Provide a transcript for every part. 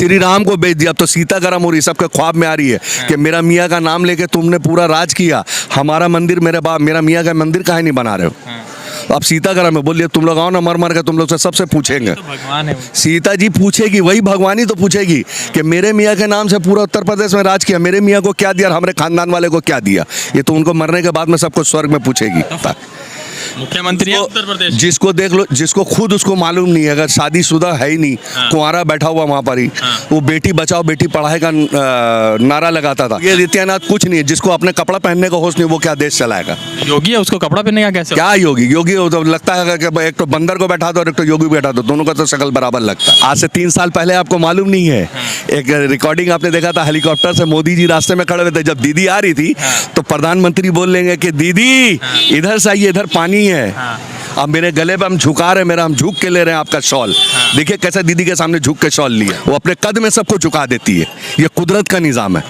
श्री राम को बेच दिया, अब तो सीता गर्म हो रही, सबके ख्वाब में आ रही है कि मेरा मियाँ का नाम लेके तुमने पूरा राज किया, हमारा मंदिर मेरा मियाँ का मंदिर काहे नहीं बना रहे हो। अब सीता गर्म है, बोलिए तुम लोग आओ ना, मर मर के तुम लोग से सबसे पूछेंगे। तो भगवान है वो। सीता जी पूछेगी, वही भगवानी तो पूछेगी कि मेरे मियाँ के नाम से पूरा उत्तर प्रदेश में राज किया, मेरे मियाँ को क्या दिया और हमारे खानदान वाले को क्या दिया। ये तो उनको मरने के बाद में सबको स्वर्ग में पूछेगी। मुख्यमंत्री है उत्तर प्रदेश। जिसको देख लो, जिसको खुद उसको मालूम नहीं है, अगर शादीशुदा है ही नहीं, कुंवारा बैठा हुआ वहाँ पर ही, वो बेटी बचाओ बेटी पढ़ाई का नारा लगाता था। ये नित्यानंद कुछ नहीं है, जिसको अपने कपड़ा पहनने का होश नहीं, वो क्या देश चलाएगा। योगी है, उसको कपड़ा पहनने का कैसे? क्या योगी तो लगता है कि एक तो बंदर को बैठा दो और एक तो योगी बैठा दो, दोनों का तो शक्ल बराबर लगता है। आज से 3 साल पहले आपको मालूम नहीं है, एक रिकॉर्डिंग आपने देखा था, हेलीकॉप्टर से मोदी जी रास्ते में खड़े हुए थे, जब दीदी आ रही थी तो प्रधानमंत्री बोल लेंगे कि दीदी इधर से आइए, इधर पानी है। अब मेरे गले पे हम झुका रहे, हम झुक के ले रहे हैं आपका शॉल। देखिए कैसे दीदी के सामने झुक के शॉल लिया, वो अपने कद में सबको झुका देती है। ये कुदरत का निजाम है।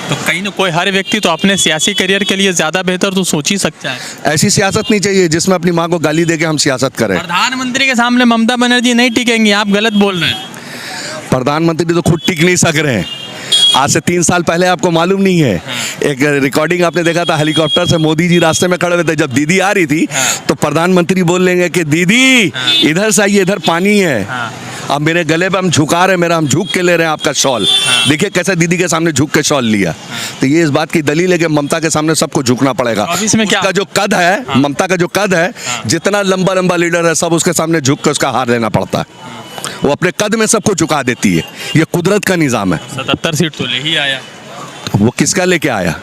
तो कहीं ना कोई हर व्यक्ति तो अपने सियासी करियर के लिए ज्यादा बेहतर तो सोच ही सकता है। ऐसी सियासत नहीं चाहिए जिसमें अपनी माँ को गाली देके हम सियासत करें। प्रधानमंत्री के सामने ममता बनर्जी नहीं टिकेंगी, आप गलत बोल रहे हैं। प्रधानमंत्री तो खुद टिक नहीं सक रहे हैं। आज से 3 साल पहले आपको मालूम नहीं है, एक रिकॉर्डिंग आपने देखा था, हेलीकॉप्टर से मोदी जी रास्ते में खड़े हुए थे, जब दीदी आ रही थी तो प्रधानमंत्री बोल लेंगे कि दीदी इधर से आइए, इधर पानी है। अब मेरे गले पे हम झुका रहे, हम झुक के ले रहे हैं आपका शॉल। देखिए कैसे दीदी के सामने झुक के शॉल लिया। तो ये इस बात की दलील है कि ममता के सामने सबको झुकना पड़ेगा। अब इसमें क्या उसका जो कद है, ममता का जो कद है, जितना लंबा लंबा लीडर है, सब उसके सामने झुक के उसका हार लेना पड़ता है। वो अपने कद में सबको झुका देती है। ये कुदरत का निजाम है। 77 सीट तो ले ही आया। वो किसका लेके आया?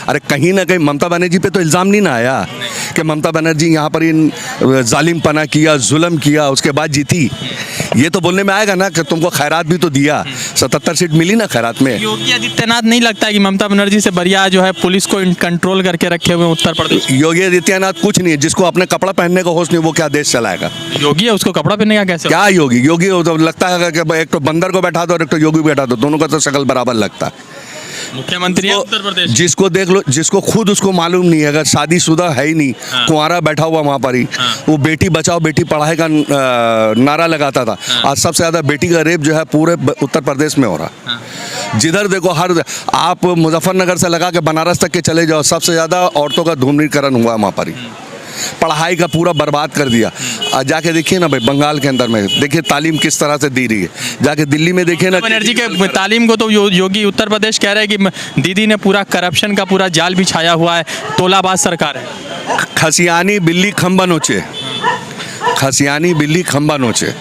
अरे कहीं ना कहीं ममता बनर्जी पे तो इल्ज़ाम नहीं ना आया कि ममता बनर्जी यहाँ पर इन जालिमपना किया, जुल्म किया, उसके बाद जीती। ये तो बोलने में आएगा ना कि तुमको खैरात भी तो दिया, 77 सीट मिली ना खैरात में। योगी आदित्यनाथ नहीं लगता है कि ममता बनर्जी से बढ़िया जो है पुलिस को कंट्रोल करके रखे हुए उत्तर प्रदेश? योगी आदित्यनाथ कुछ नहीं है, जिसको अपने कपड़ा पहनने का होश नहीं, वो क्या देश चलाएगा। योगी है, उसको कपड़ा पहनने का कैसे? क्या योगी तो लगता है कि एक तो बंदर को बैठा दो और एक तो योगी बैठा दो, दोनों का तो शक्ल बराबर लगता है। मुख्यमंत्री है उत्तर प्रदेश। जिसको देख लो, जिसको खुद उसको मालूम नहीं है, अगर शादीशुदा है ही नहीं, कुंवारा बैठा हुआ वहाँ पर ही, वो बेटी बचाओ बेटी पढ़ाई का नारा लगाता था। आज सबसे ज़्यादा बेटी का रेप जो है पूरे उत्तर प्रदेश में हो रहा। जिधर देखो आप मुजफ्फरनगर से लगा के बनारस तक के चले जाओ, सबसे ज़्यादा औरतों का धूम्रीकरण हुआ वहाँ पर ही। पढ़ाई का पूरा बर्बाद कर दिया। जाके देखिए ना भाई, बंगाल के अंदर में देखिए तालीम किस तरह से दे रही है। जाके दिल्ली में देखिए ना, बनर्जी के तालीम को तो योगी उत्तर प्रदेश कह रहे हैं कि दीदी ने पूरा करप्शन का पूरा जाल बिछाया हुआ है, तोलाबाज सरकार है। खसियानी बिल्ली खंबा नोचे, खसियानी बिल्ली खंबा नोचे।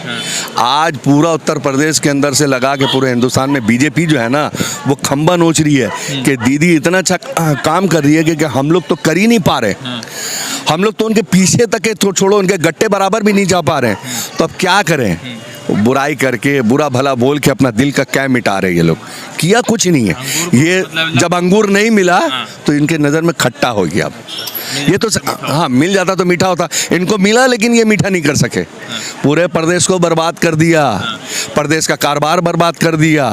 आज पूरा उत्तर प्रदेश के अंदर से लगा के पूरे हिंदुस्तान में बीजेपी जो है ना, वो खंबा नोच रही है कि दीदी इतना अच्छा काम कर रही है कि हम लोग तो कर ही नहीं पा रहे। हम लोग तो उनके पीछे तक के छोड़ो, उनके गट्टे बराबर भी नहीं जा पा रहे हैं। तो अब क्या करें? बुराई करके, बुरा भला बोल के अपना दिल का क्या मिटा रहे ये लोग। किया कुछ नहीं है। ये जब अंगूर नहीं मिला तो इनके नज़र में खट्टा हो गया। ये तो हाँ, मिल जाता तो मीठा होता। इनको मिला लेकिन ये मीठा नहीं कर सके। पूरे प्रदेश को बर्बाद कर दिया, प्रदेश का कारोबार बर्बाद कर दिया,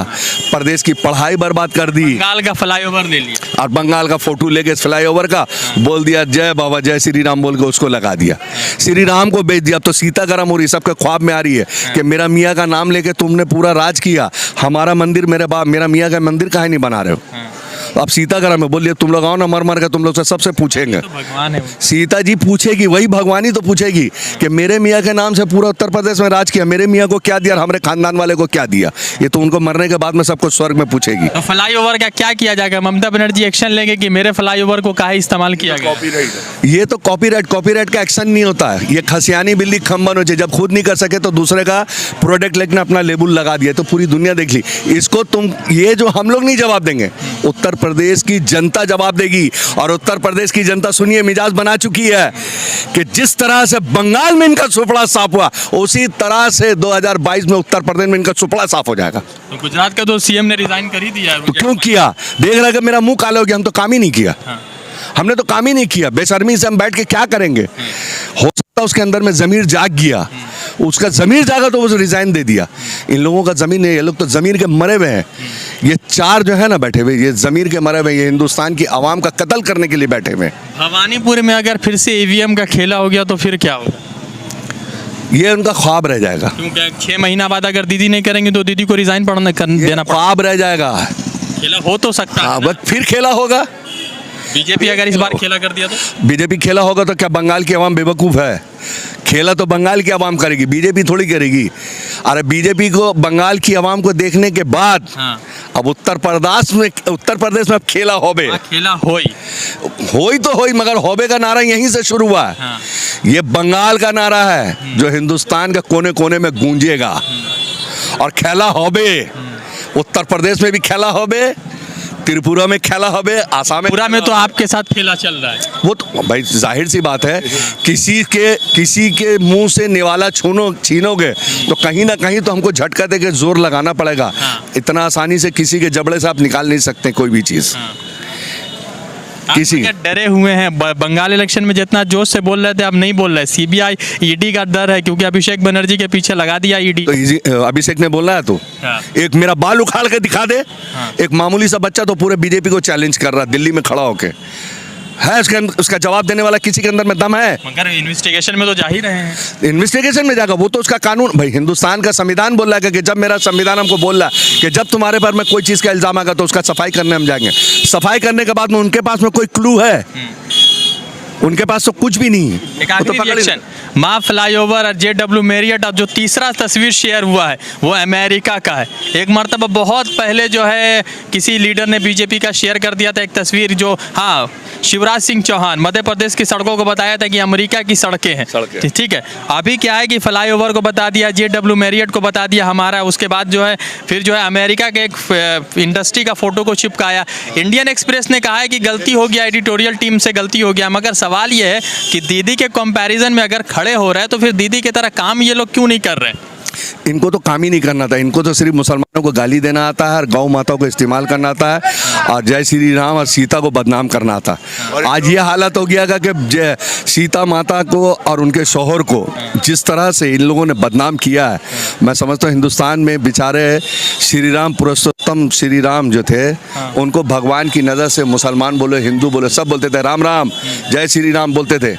प्रदेश की पढ़ाई बर्बाद कर दी। बंगाल का फ्लाईओवर ले लिया और बंगाल का फोटो लेके फ्लाईओवर का बोल दिया जय बाबा जय श्री राम बोल के उसको लगा दिया। श्री राम को बेच दिया। अब तो सीता गर्म हो रही, सबके ख्वाब में आ रही है कि मेरा मियाँ का नाम लेके तुमने पूरा राज किया, हमारा मंदिर मेरा मियाँ का मंदिर काहे नहीं बना रहे हो। अब सीता गर्म है, बोलिए तुम लोग आओ ना, मर मर के तुम लोग से सबसे पूछेंगे। तो भगवान है वो। सीता जी पूछेगी, वही भगवानी तो पूछेगी कि मेरे मियाँ के नाम से पूरा उत्तर प्रदेश में राज किया, मेरे मियाँ को क्या दिया और हमारे खानदान वाले को क्या दिया। ये तो उनको मरने के बाद में सबको स्वर्ग में पूछेगी। तो फ्लाईओवर का क्या किया जाएगा? ममता बनर्जी एक्शन लेंगे कि मेरे फ्लाईओवर को काहे इस्तेमाल किया गया? ये तो कॉपीराइट का एक्शन नहीं होता है। ये खसियानी बिल्ली खंबन हो, जब खुद नहीं कर सके तो दूसरे का प्रोडक्ट लेकर अपना लेबल लगा दिया, तो पूरी दुनिया देख ली। इसको तुम, ये जो हम लोग नहीं जवाब देंगे, उत्तर प्रदेश की जनता जवाब देगी। और उत्तर प्रदेश की जनता सुनिए मिजाज बना चुकी है कि जिस तरह से बंगाल में इनका सुपड़ा साफ हुआ, उसी तरह से 2022 में उत्तर प्रदेश में इनका सुपड़ा साफ हो जाएगा। तो गुजरात का तो सीएम ने रिजाइन कर ही दिया है। तो क्यों किया? देख रहा है कि मेरा मुंह काला हो गया, हम तो काम ही नहीं किया। हमने तो काम ही नहीं किया। बेशर्मी से हम बैठ के क्या करेंगे? हो सकता उसके अंदर में जमीर जाग गया, उसका जमीर जागा तो वो रिजाइन दे दिया। इन लोगों का जमीन है, ये लोग तो जमीर के मरे हुए हैं। ये चार जो है ना बैठे हुए, ये जमीर के मरे हुए, ये हिंदुस्तान की आवाम का कत्ल करने के लिए बैठे हुए। भवानीपुर में अगर फिर से ईवीएम का खेला हो गया तो फिर क्या होगा? ये उनका ख्वाब रह जाएगा, क्योंकि 6 महीना बाद अगर दीदी नहीं करेंगे तो दीदी को रिजाइन देना पड़ेगा। ख्वाब रह जाएगा। खेला हो तो सकता है हाँ, ना? बस फिर खेला होगा। बीजेपी अगर इस बार खेला कर दिया तो बीजेपी खेला होगा तो क्या बंगाल की आवाम बेवकूफ़ है? खेला तो बंगाल की आवाम करेगी, बीजेपी थोड़ी करेगी। अरे बीजेपी को बंगाल की आवाम को देखने के बाद हाँ। अब उत्तर प्रदेश में अब खेला होबे, खेला होई होई तो होई, मगर होबे का नारा यहीं से शुरू हुआ है। हाँ। ये बंगाल का नारा है जो हिंदुस्तान के कोने कोने में गूंजेगा। और खेला होबे, उत्तर प्रदेश में भी खेला होबे, त्रिपुरा में खेला होबे, आसाम पूरा में तो आपके साथ खेला चल रहा है। वो तो भाई जाहिर सी बात है, किसी के मुंह से निवाला छीनोगे तो कहीं ना कहीं तो हमको झटका दे के जोर लगाना पड़ेगा। हाँ। इतना आसानी से किसी के जबड़े से आप निकाल नहीं सकते कोई भी चीज़। किसी आप डरे हुए हैं बंगाल इलेक्शन में जितना जोश से बोल रहे थे अब नहीं बोल रहे। सीबीआई ईडी का डर है क्योंकि अभिषेक बनर्जी के पीछे लगा दिया ईडी। तो अभिषेक ने बोला है तो हाँ। एक मेरा बाल उखाड़ के दिखा दे। हाँ। एक मामूली सा बच्चा तो पूरे बीजेपी को चैलेंज कर रहा है दिल्ली में खड़ा होके। है उसका जवाब देने वाला किसी के अंदर में दम है? मगर इन्वेस्टिगेशन में तो जा ही रहे हैं। इन्वेस्टिगेशन में जाएगा, वो तो उसका कानून। भाई हिंदुस्तान का संविधान बोल रहा है कि जब मेरा संविधान हमको बोल रहा है कि जब तुम्हारे पर में कोई चीज़ का इल्जाम आएगा तो उसका सफाई करने हम जाएंगे। सफाई करने के बाद में उनके पास में कोई क्लू है? उनके पास तो कुछ भी नहीं है। एक आखिरी रिएक्शन, माँ फ्लाईओवर और JW मैरियट और जो तीसरा तस्वीर शेयर हुआ है वो अमेरिका का है। एक मर्तबा बहुत पहले जो है किसी लीडर ने बीजेपी का शेयर कर दिया था एक तस्वीर जो, हाँ, शिवराज सिंह चौहान मध्य प्रदेश की सड़कों को बताया था कि अमेरिका की सड़कें हैं। ठीक है, अभी क्या है कि फ्लाईओवर को बता दिया, JW मैरियट को बता दिया हमारा। उसके बाद जो है फिर जो है अमेरिका के एक इंडस्ट्री का फोटो को चिपकाया। इंडियन एक्सप्रेस ने कहा है कि गलती हो गया, एडिटोरियल टीम से गलती हो गया। मगर सवाल ये है कि दीदी के कंपैरिजन में अगर खड़े हो रहे हैं तो फिर दीदी की तरह काम ये लोग क्यों नहीं कर रहे हैं? इनको तो काम ही नहीं करना था। इनको तो सिर्फ मुसलमानों को गाली देना आता है और गौ माताओं को इस्तेमाल करना आता है और जय श्री राम और सीता को बदनाम करना आता है। आज ये हालत हो गया कि सीता माता को और उनके शौहर को जिस तरह से इन लोगों ने बदनाम किया है, मैं समझता हूँ हिंदुस्तान में बेचारे श्री राम पुरुषोत्तम श्री राम जो थे उनको भगवान की नज़र से मुसलमान बोले, हिंदू बोले, सब बोलते थे राम राम, जय श्री राम बोलते थे,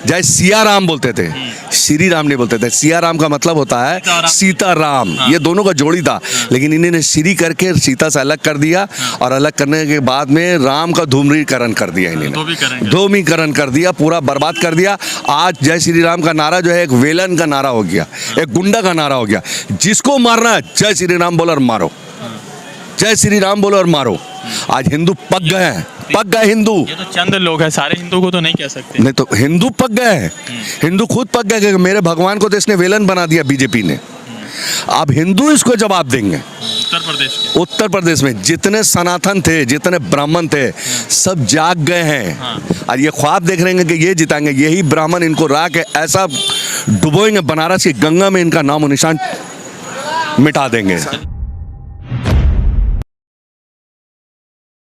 जय सिया राम बोलते थे, श्री राम नहीं बोलते थे। सिया राम का मतलब होता है सीता राम। ये दोनों का जोड़ी था, लेकिन इन्होंने श्री करके सीता से अलग कर दिया और अलग करने के बाद में राम का धूम्रीकरण कर दिया। इन्होंने धूमीकरण कर दिया, पूरा बर्बाद कर दिया। आज जय श्री राम का नारा जो है एक वेलन का नारा हो गया, एक गुंडा का नारा हो गया। जिसको मारना है जय श्री राम बोलो और मारो, जय श्री राम बोलो और मारो। आज हिंदू पक गए हैं, पक गए हिंदू। ये तो चंद लोग हैं, सारे हिंदू को तो नहीं कह सकते। नहीं तो हिंदू पक गए हैं, हिंदू खुद पक गए कि मेरे भगवान को तो इसने वेलन बना दिया बीजेपी ने। अब हिंदू इसको जवाब देंगे। उत्तर प्रदेश में जितने सनातन थे, जितने ब्राह्मण थे, सब जाग गए हैं और ये ख्वाब देख रहे हैं कि ये जिताएंगे। यही ब्राह्मण इनको रा के ऐसा डुबोएंगे बनारस की गंगा में, इनका नामो निशान मिटा देंगे।